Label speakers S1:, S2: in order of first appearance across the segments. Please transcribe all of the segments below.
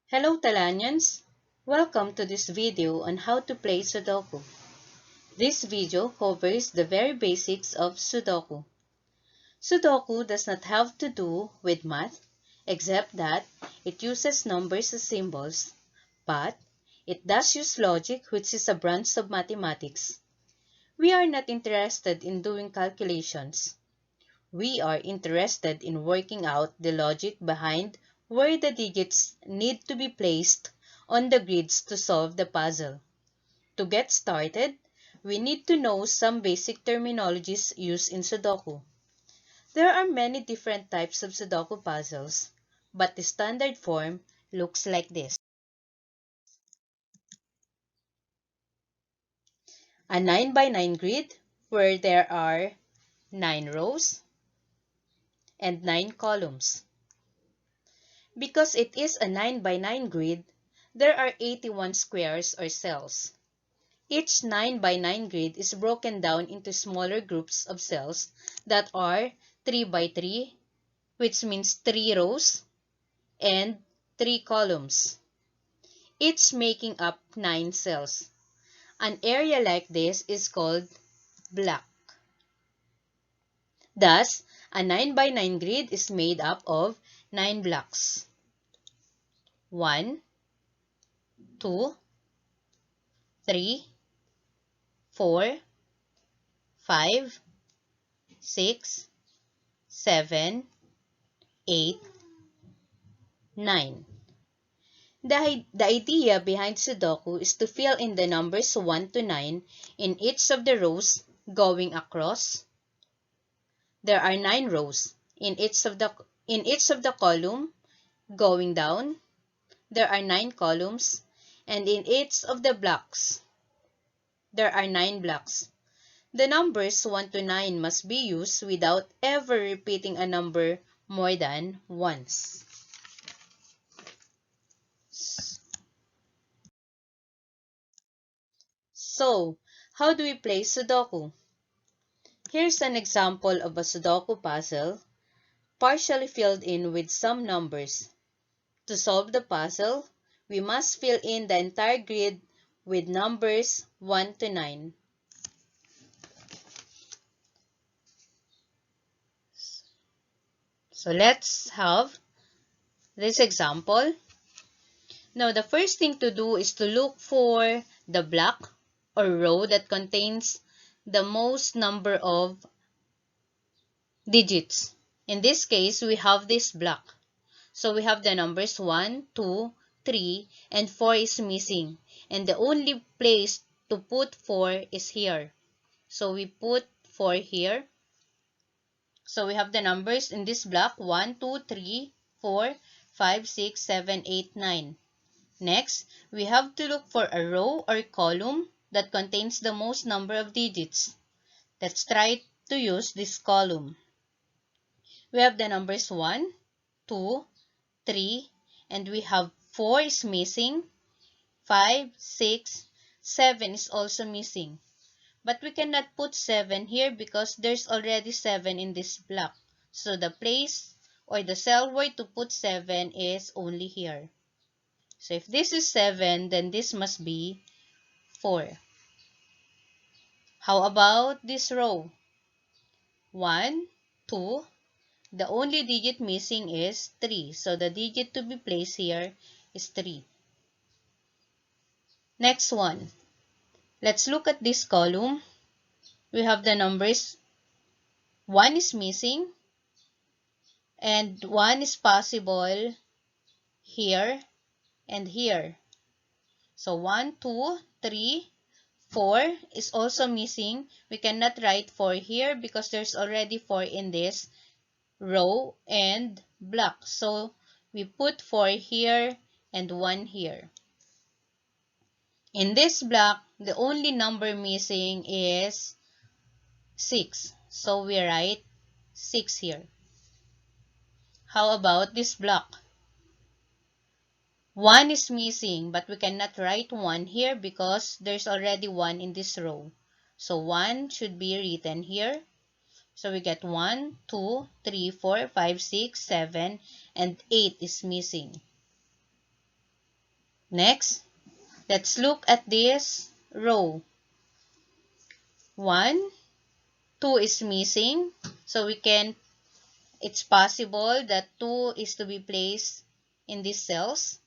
S1: Hello Talanians! Welcome to this video on how to play Sudoku. This video covers the very basics of Sudoku. Sudoku does not have to do with math, except that it uses numbers as symbols, but it does use logic, which is a branch of mathematics. We are not interested in doing calculations. We are interested in working out the logic behind where the digits need to be placed on the grids to solve the puzzle. To get started, we need to know some basic terminologies used in Sudoku. There are many different types of Sudoku puzzles, but the standard form looks like this. A 9 by 9 grid where there are 9 rows and 9 columns. Because it is a 9 by 9 grid, there are 81 squares or cells. Each 9 by 9 grid is broken down into smaller groups of cells that are 3 by 3, which means 3 rows, and 3 columns, each making up 9 cells. An area like this is called block. Thus, a 9 by 9 grid is made up of 9 blocks. 1, 2, 3, 4, 5, 6, 7, 8, 9. The idea behind Sudoku is to fill in the numbers 1 to 9 in each of the rows going across. There are 9 rows in each of the column going down. There are 9 columns, and in each of the blocks there are 9 blocks. The numbers 1 to 9 must be used without ever repeating a number more than once. So, how do we play Sudoku? Here's an example of a Sudoku puzzle, partially filled in with some numbers. To solve the puzzle, we must fill in the entire grid with numbers 1 to 9. So let's have this example. Now, the first thing to do is to look for the block or row that contains the most number of digits. In this case, we have this block. So we have the numbers 1, 2, 3, and 4 is missing. And the only place to put 4 is here. So we put 4 here. So we have the numbers in this block 1, 2, 3, 4, 5, 6, 7, 8, 9. Next, we have to look for a row or column that contains the most number of digits. Let's try to use this column. We have the numbers 1, 2, 3, and we have 4 is missing, 5, 6, 7 is also missing. But we cannot put 7 here because there's already 7 in this block. So the place or the cell where to put 7 is only here. So if this is 7, then this must be 4. How about this row? 1, 2, the only digit missing is 3. So the digit to be placed here is 3. Next one. Let's look at this column. We have the numbers 1 is missing and 1 is possible here and here. So 1, 2, 3, 4 is also missing. We cannot write 4 here because there's already 4 in this row and block. So we put 4 here and 1 here. In this block, the only number missing is 6. So we write 6 here. How about this block? 1 is missing, but we cannot write 1 here because there's already 1 in this row. So 1 should be written here. So we get 1, 2, 3, 4, 5, 6, 7, and 8 is missing. Next, let's look at this row. 1, 2 is missing. So it's possible that 2 is to be placed in these cells.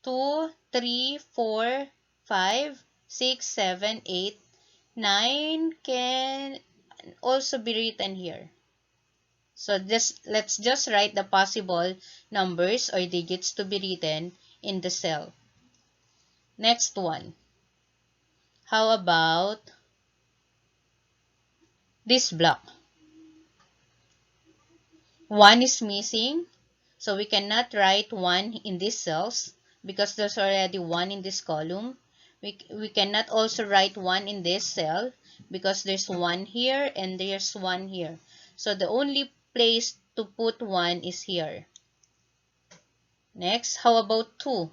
S1: 2, 3, 4, 5, 6, 7, 8, 9 can also be written here. So let's just write the possible numbers or digits to be written in the cell. Next one. How about this block? 1 is missing, so we cannot write 1 in these cells because there's already 1 in this column. We cannot also write 1 in this cell because there's 1 here and there's 1 here. So the only place to put 1 is here. Next, how about 2?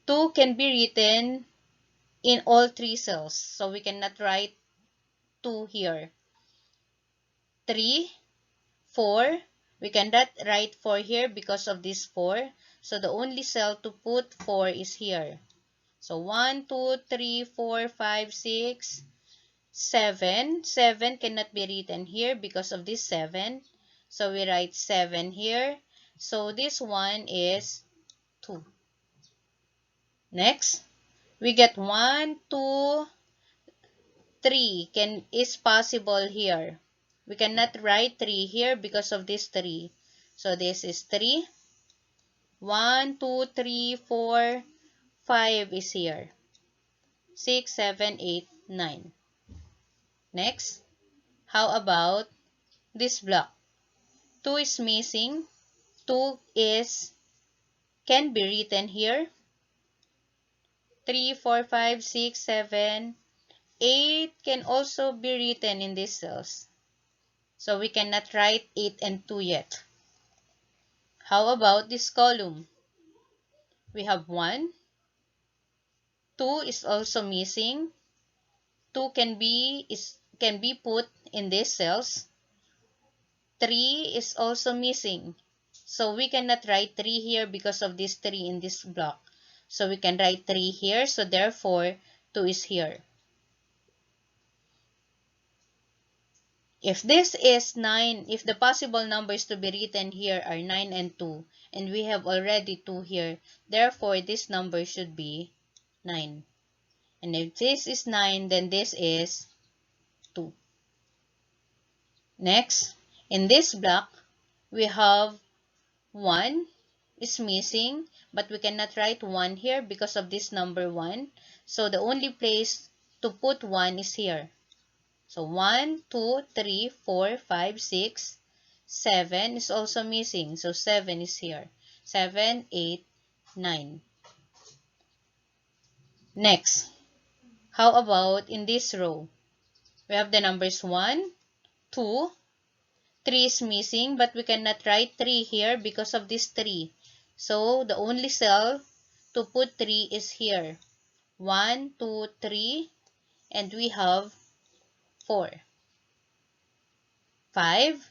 S1: 2 can be written in all 3 cells, so we cannot write 2 here. 3, 4, we cannot write 4 here because of this 4. So the only cell to put 4 is here. So 1, 2, 3, 4, 5, 6, 7. 7 cannot be written here because of this 7. So we write 7 here. So this one is 2. Next, we get 1, 2, 3 is possible here. We cannot write 3 here because of this 3. So this is 3. 1, 2, 3, 4, 5 is here. 6, 7, 8, 9. Next, how about this block? 2 is missing. 2 can be written here. 3, 4, 5, 6, 7, 8 can also be written in these cells. So we cannot write 8 and 2 yet. How about this column? We have 1. 2 is also missing. 2 can be put in these cells. 3 is also missing. So we cannot write 3 here because of this 3 in this block. So we can write 3 here. So therefore, 2 is here. If this is 9, if the possible numbers to be written here are 9 and 2, and we have already 2 here, therefore this number should be 9. And if this is 9, then this is 2. Next, in this block, we have 1 is missing, but we cannot write 1 here because of this number 1. So the only place to put 1 is here. So 1, 2, 3, 4, 5, 6, 7 is also missing. So 7 is here. 7, 8, 9. Next, how about in this row? We have the numbers 1, 2, 3 is missing, but we cannot write 3 here because of this 3. So the only cell to put 3 is here. 1, 2, 3, and we have 4. 5,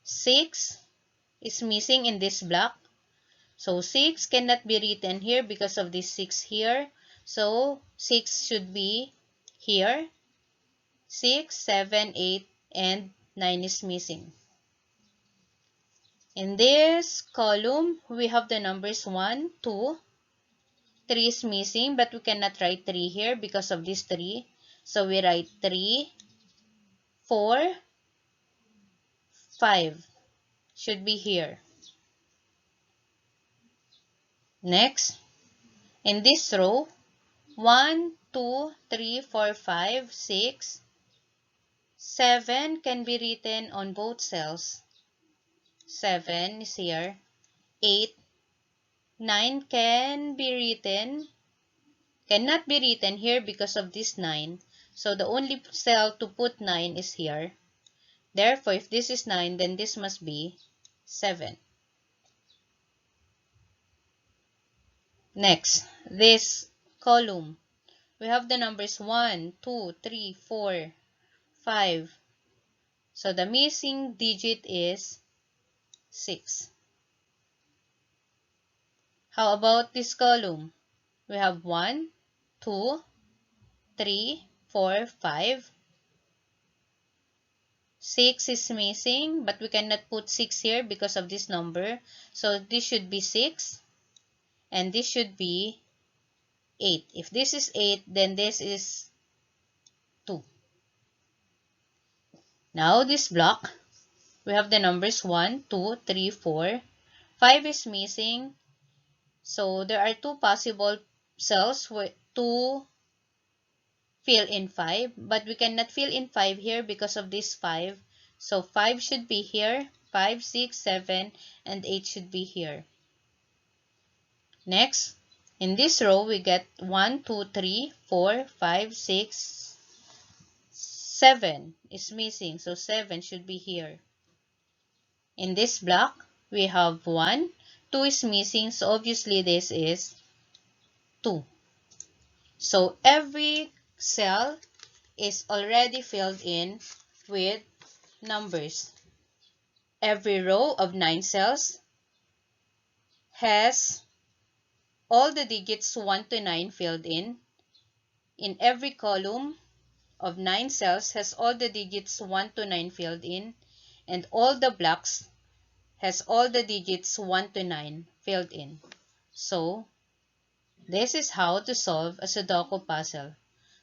S1: 6 is missing in this block. So 6 cannot be written here because of this 6 here. So 6 should be here. 6, 7, 8, and 9 is missing. In this column, we have the numbers 1, 2, 3 is missing, but we cannot write 3 here because of this 3. So we write 3, 4, 5 should be here. Next, in this row, 1, 2, 3, 4, 5, 6, 7 can be written on both cells. 7 is here. 8, 9 cannot be written here because of this 9. So the only cell to put 9 is here. Therefore, if this is 9, then this must be 7. Next, this column. We have the numbers 1, 2, 3, 4, 5. So the missing digit is 6. How about this column? We have 1, 2, 3, 4, 5. 6 is missing, but we cannot put 6 here because of this number. So this should be 6, and this should be 8. If this is 8, then this is 2. Now this block, we have the numbers 1, 2, 3, 4. 5 is missing. So there are two possible cells to fill in 5, but we cannot fill in 5 here because of this 5. So 5 should be here, 5, 6, 7, and 8 should be here. Next, in this row, we get 1, 2, 3, 4, 5, 6, 7 is missing. So 7 should be here. In this block, we have 1, 2 is missing. So obviously this is 2. So every cell is already filled in with numbers. Every row of 9 cells has all the digits 1 to 9 filled in. In every column of 9 cells has all the digits 1 to 9 filled in. And all the blocks has all the digits 1 to 9 filled in. So, this is how to solve a Sudoku puzzle.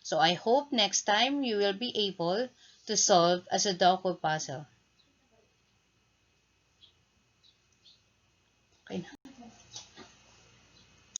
S1: So, I hope next time you will be able to solve a Sudoku puzzle. Okay.